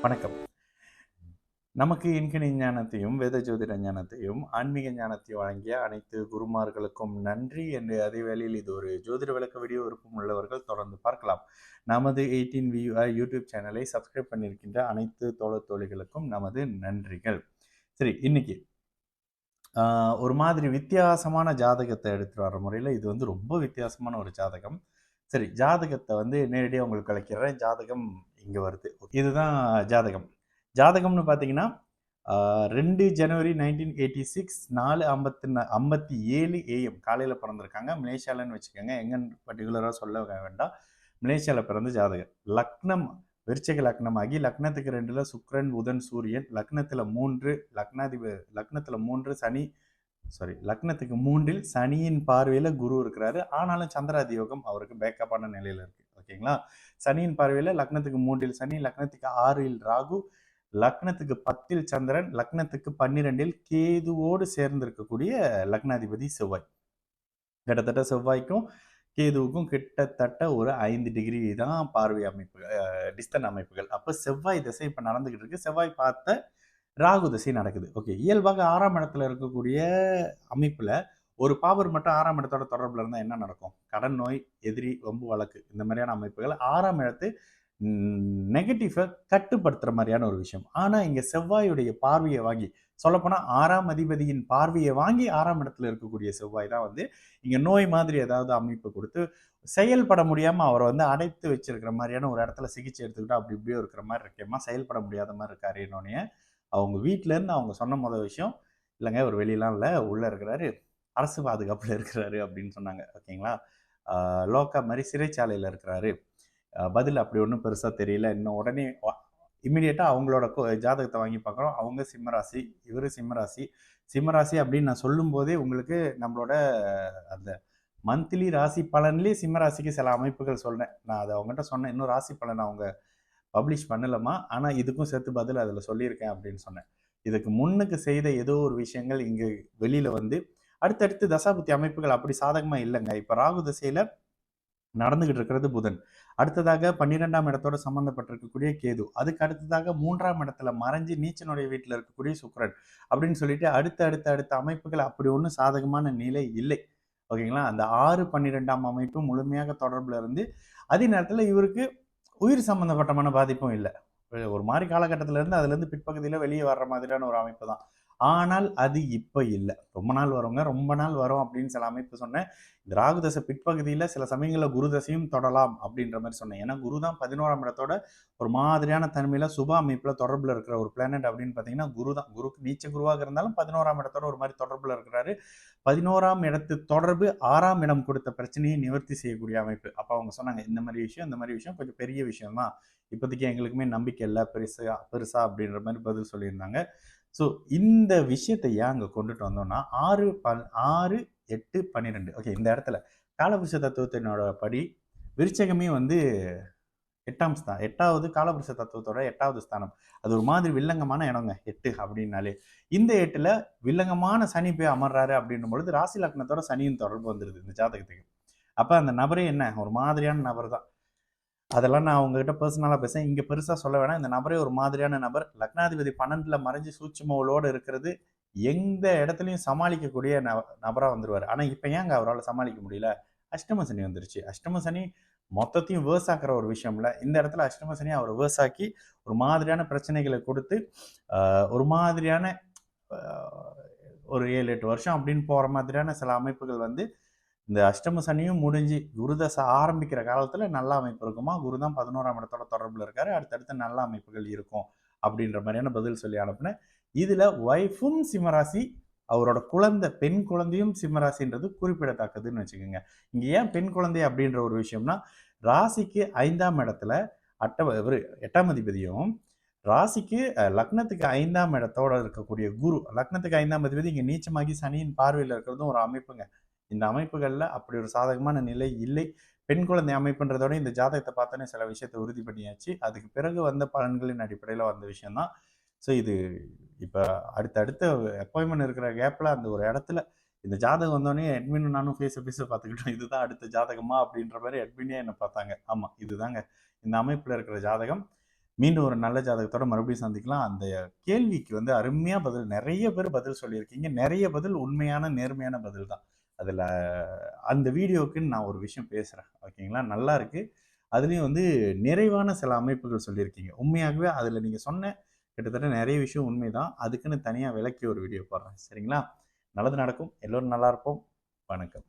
வணக்கம். நமக்கு எண்கணி ஞானத்தையும், வேத ஜோதிட ஞானத்தையும், ஆன்மீக ஞானத்தையும் வழங்கிய அனைத்து குருமார்களுக்கும் நன்றி என்று அதே வேளையில் இது ஒரு ஜோதிட விளக்க வீடியோ விருப்பம் உள்ளவர்கள் தொடர்ந்து பார்க்கலாம். நமது 18 VUI யூடியூப் சேனலை சப்ஸ்கிரைப் பண்ணியிருக்கின்ற அனைத்து தோழர் தோழிகளுக்கும் நமது நன்றிகள். சரி, இன்னைக்கு ஒரு மாதிரி வித்தியாசமான ஜாதகத்தை எடுத்துட்டு வர முறையில் இது வந்து ரொம்ப வித்தியாசமான ஒரு ஜாதகம். சரி, ஜாதகத்தை வந்து நேரடியாக உங்களுக்கு கலைக்கிறேன். ஜாதகம் இங்கே வருது. இதுதான் ஜாதகம். ஜாதகம்னு பார்த்தீங்கன்னா 2 ஜனவரி 1986 4:57 AM காலையில் பிறந்திருக்காங்க. மலேசியாலன்னு வச்சுக்கோங்க, எங்கன்னு பர்டிகுலராக சொல்ல வேண்டாம். மலேசியாவில் பிறந்த ஜாதகர். லக்னம் விருச்சிக லக்னமாகி லக்னத்துக்கு 2ல் சுக்கிரன், புதன், சூரியன், லக்னத்தில் 3 லக்னத்தில் 3 சனி லக்னத்துக்கு 3ல் சனியின் பார்வையில் குரு இருக்கிறாரு. ஆனாலும் சந்திராதி யோகம் அவருக்கு பேக்கப்பான நிலையில் இருக்கு. ஓகேங்களா? சனியின் பார்வையில் லக்னத்துக்கு 3ல் சனி, லக்னத்துக்கு 6ல் ராகு, லக்னத்துக்கு 10ல் சந்திரன், லக்னத்துக்கு 12ல் கேதுவோடு சேர்ந்து இருக்கக்கூடிய லக்னாதிபதி செவ்வாய். கிட்டத்தட்ட செவ்வாய்க்கும் கேதுவுக்கும் கிட்டத்தட்ட ஒரு 5 டிகிரி தான் பார்வை அமைப்புகள், டிஸ்டன் அமைப்புகள். அப்போ செவ்வாய் திசை இப்போ நடந்துகிட்டு இருக்கு. செவ்வாய் பார்த்த ராகு திசை நடக்குது. ஓகே, இயல்பாக 6ஆம் இடத்துல இருக்கக்கூடிய அமைப்புல ஒரு பாவர் மட்டும் 6ஆம் இடத்தோட தொடர்புல இருந்தா என்ன நடக்கும்? கடன் நோய், எதிரி, வம்பு வழக்கு, இந்த மாதிரியான அமைப்புகள் 6ஆம் இடத்து நெகட்டிவை கட்டுப்படுத்துற மாதிரியான ஒரு விஷயம். ஆனா இங்க செவ்வாயுடைய பார்வையை வாங்கி, சொல்லப்போனா 6ஆம் அதிபதியின் பார்வையை வாங்கி 6ஆம் இடத்துல இருக்கக்கூடிய செவ்வாய் தான் வந்து இங்க நோய் மாதிரி ஏதாவது அமைப்பு கொடுத்து செயல்பட முடியாம அவரை வந்து அடைத்து வச்சிருக்கிற மாதிரியான ஒரு இடத்துல சிகிச்சை எடுத்துக்கிட்டா அப்படி இப்படியோ இருக்கிற மாதிரி இருக்கேமா, செயல்பட முடியாத மாதிரி இருக்காரு. என்னோடனே அவங்க வீட்டிலேருந்து அவங்க சொன்ன முதல் விஷயம், இல்லைங்க அவர் வெளியெலாம் இல்லை, உள்ளே இருக்கிறாரு, அரசு பாதுகாப்பில் இருக்கிறாரு அப்படின்னு சொன்னாங்க. ஓகேங்களா? லோக்கா மாதிரி சிறைச்சாலையில் இருக்கிறாரு. பதில் அப்படி ஒன்றும் பெருசாக தெரியல. இன்னும் உடனே இம்மிடியேட்டாக அவங்களோட ஜாதகத்தை வாங்கி பார்க்குறோம். அவங்க சிம்மராசி, இவர் சிம்மராசி. சிம்மராசி அப்படின்னு நான் சொல்லும் போதே உங்களுக்கு நம்மளோட அந்த மந்த்லி ராசி பலன்லேயே சிம்மராசிக்கு சில அமைப்புகள் சொல்கிறேன். நான் அதை அவங்ககிட்ட சொன்னேன். இன்னும் ராசி பலன் அவங்க பப்ளிஷ் பண்ணலமா, ஆனால் இதுக்கும் சேர்த்து பதில் அதில் சொல்லியிருக்கேன் அப்படின்னு சொன்னேன். இதுக்கு முன்னுக்கு செய்த ஏதோ ஒரு விஷயங்கள் இங்கே வெளியில் வந்து அடுத்தடுத்து தசாபுத்தி அமைப்புகள் அப்படி சாதகமாக இல்லைங்க. இப்போ ராகு திசையில் நடந்துகிட்டு இருக்கிறது புதன், அடுத்ததாக 12ஆம் இடத்தோட சம்பந்தப்பட்டிருக்கக்கூடிய கேது, அதுக்கு அடுத்ததாக 3ஆம் இடத்துல மறைஞ்சு நீச்சனுடைய வீட்டில் இருக்கக்கூடிய சுக்கிரன் அப்படின்னு சொல்லிட்டு அடுத்த அமைப்புகள் அப்படி ஒன்றும் சாதகமான நிலை இல்லை. ஓகேங்களா? அந்த 6-12ஆம் அமைப்பு முழுமையாக தொடர்பில் இருந்து அதே நேரத்தில் இவருக்கு உயிர் சம்பந்தப்பட்டமான பாதிப்பும் இல்லை. ஒரு மாதிரி காலகட்டத்தில இருந்து அதுலேருந்து பிற்பகுதியில் வெளியே வர்ற மாதிரியான ஒரு அமைப்பு தான். ஆனால் அது இப்போ இல்லை. ரொம்ப நாள் வருங்க, ரொம்ப நாள் வரும் அப்படின்னு சில அமைப்பு சொன்னேன். இந்த ராகு தசை பிற்பகுதியில் சில சமயங்களில் குரு தசையும் தொடலாம் அப்படின்ற மாதிரி சொன்னேன். ஏன்னா குரு தான் 11ஆம் இடத்தோட ஒரு மாதிரியான தன்மையில் சுப அமைப்பில் தொடர்பில் இருக்கிற ஒரு பிளானட் அப்படின்னு பார்த்தீங்கன்னா குரு தான். குருக்கு நீச்ச குருவாக இருந்தாலும் 11ஆம் இடத்தோட ஒரு மாதிரி தொடர்பில் இருக்கிறாரு. 11ஆம் இடத்து தொடர்பு 6ஆம் இடம் கொடுத்த பிரச்சனையை நிவர்த்தி செய்யக்கூடிய அமைப்பு. அப்போ அவங்க சொன்னாங்க, இந்த மாதிரி விஷயம் கொஞ்சம் பெரிய விஷயம் தான், இப்போதைக்கு எங்களுக்குமே நம்பிக்கை இல்லை, பெருசா அப்படின்ற மாதிரி பதில் சொல்லியிருந்தாங்க. ஸோ இந்த விஷயத்தை ஏன் அங்கே கொண்டுட்டு வந்தோம்னா 6, 8, 12 ஓகே, இந்த இடத்துல காலபுருஷ தத்துவத்தினோட படி விருச்சகமே வந்து 8வது காலபுருஷ தத்துவத்தோட 8வது ஸ்தானம். அது ஒரு மாதிரி வில்லங்கமான இடங்க 8 அப்படின்னாலே. இந்த 8ல் வில்லங்கமான சனி போய் அமர்றாரு அப்படின்னும் பொழுது ராசி லக்னத்தோட சனியின் தொடர்பு வந்துடுது இந்த ஜாதகத்துக்கு. அப்போ அந்த நபரே என்ன ஒரு மாதிரியான நபர் தான். அதெல்லாம் நான் அவங்ககிட்ட பர்சனலாக பேசுகிறேன், இங்கே பெருசாக சொல்ல வேணாம். இந்த நபரே ஒரு மாதிரியான நபர். லக்னாதிபதி 12ல் மறைஞ்சு சூட்சுமங்களோடு இருக்கிறது, எந்த இடத்துலையும் சமாளிக்கக்கூடிய நபராக வந்துடுவார். ஆனால் இப்போ ஏங்க அவரால் சமாளிக்க முடியல? அஷ்டம சனி வந்துருச்சு. அஷ்டம சனி மொத்தத்தையும் வேர்ஸ் ஆக்குற ஒரு விஷயம்ல, இந்த இடத்துல அஷ்டம சனி அவரை வேர்ஸ் ஆக்கி ஒரு மாதிரியான பிரச்சனைகளை கொடுத்து ஒரு மாதிரியான ஒரு 7-8 வருஷம் அப்படின்னு போகிற மாதிரியான சில அமைப்புகள் வந்து இந்த அஷ்டம சனியும் முடிஞ்சு குருதசை ஆரம்பிக்கிற காலத்துல நல்ல அமைப்பு இருக்குமா, குரு தான் 11ஆம் இடத்தோட தொடர்புல இருக்காரு, அடுத்தடுத்து நல்ல அமைப்புகள் இருக்கும் அப்படின்ற மாதிரியான பதில் சொல்லி அனுப்புனேன். இதுல ஒய்ஃபும் சிம்மராசி, அவரோட குழந்தை பெண் குழந்தையும் சிம்மராசின்றது குறிப்பிடத்தக்கதுன்னு வச்சுக்கோங்க. இங்க ஏன் பெண் குழந்தை அப்படின்ற ஒரு விஷயம்னா, ராசிக்கு 5ஆம் இடத்துல 8ஆம் அதிபதியும் ராசிக்கு லக்னத்துக்கு 5ஆம் இடத்தோட இருக்கக்கூடிய குரு, லக்னத்துக்கு 5ஆம் அதிபதி இங்க நீச்சமாகி சனியின் பார்வையில் இருக்கிறதும் ஒரு அமைப்புங்க. இந்த அமைப்புகளில் அப்படி ஒரு சாதகமான நிலை இல்லை. பெண் குழந்தை அமைப்புன்றதோட இந்த ஜாதகத்தை பார்த்தோன்னே சில விஷயத்தை உறுதி பண்ணியாச்சு. அதுக்கு பிறகு வந்த பலன்களின் அடிப்படையில் வந்த விஷயம்தான். ஸோ இது இப்போ அடுத்த அப்பாயின்மெண்ட் இருக்கிற கேப்பில் அந்த ஒரு இடத்துல இந்த ஜாதகம் வந்தோடனே அட்மின் நானும் ஃபேஸ் பார்த்துக்கிட்டோம். இதுதான் அடுத்த ஜாதகமா அப்படின்ற மாதிரி அட்மினே என்னை பார்த்தாங்க. ஆமாம், இதுதாங்க இந்த அமைப்பில் இருக்கிற ஜாதகம். மீண்டும் ஒரு நல்ல ஜாதகத்தோட மறுபடியும் சந்திக்கலாம். அந்த கேள்விக்கு வந்து அருமையா பதில் நெறைய பேர் பதில் சொல்லியிருக்கீங்க. நெறைய பதில் உண்மையான, நேர்மையான பதில் தான். அதுல அந்த வீடியோக்குன்னு நான் ஒரு விஷயம் பேசுறேன். ஓகேங்களா? நல்லா இருக்கு. அதுலயும் வந்து நிறைவான சில அமைப்புகள் சொல்லியிருக்கீங்க. உண்மையாகவே அதுல நீங்க சொன்ன கிட்டத்தட்ட நெறைய விஷயம் உண்மைதான். அதுக்குன்னு தனியா விளக்கி ஒரு வீடியோ போடுறேன். சரிங்களா? நல்லது நடக்கும். எல்லோரும் நல்லா இருப்போம். வணக்கம்.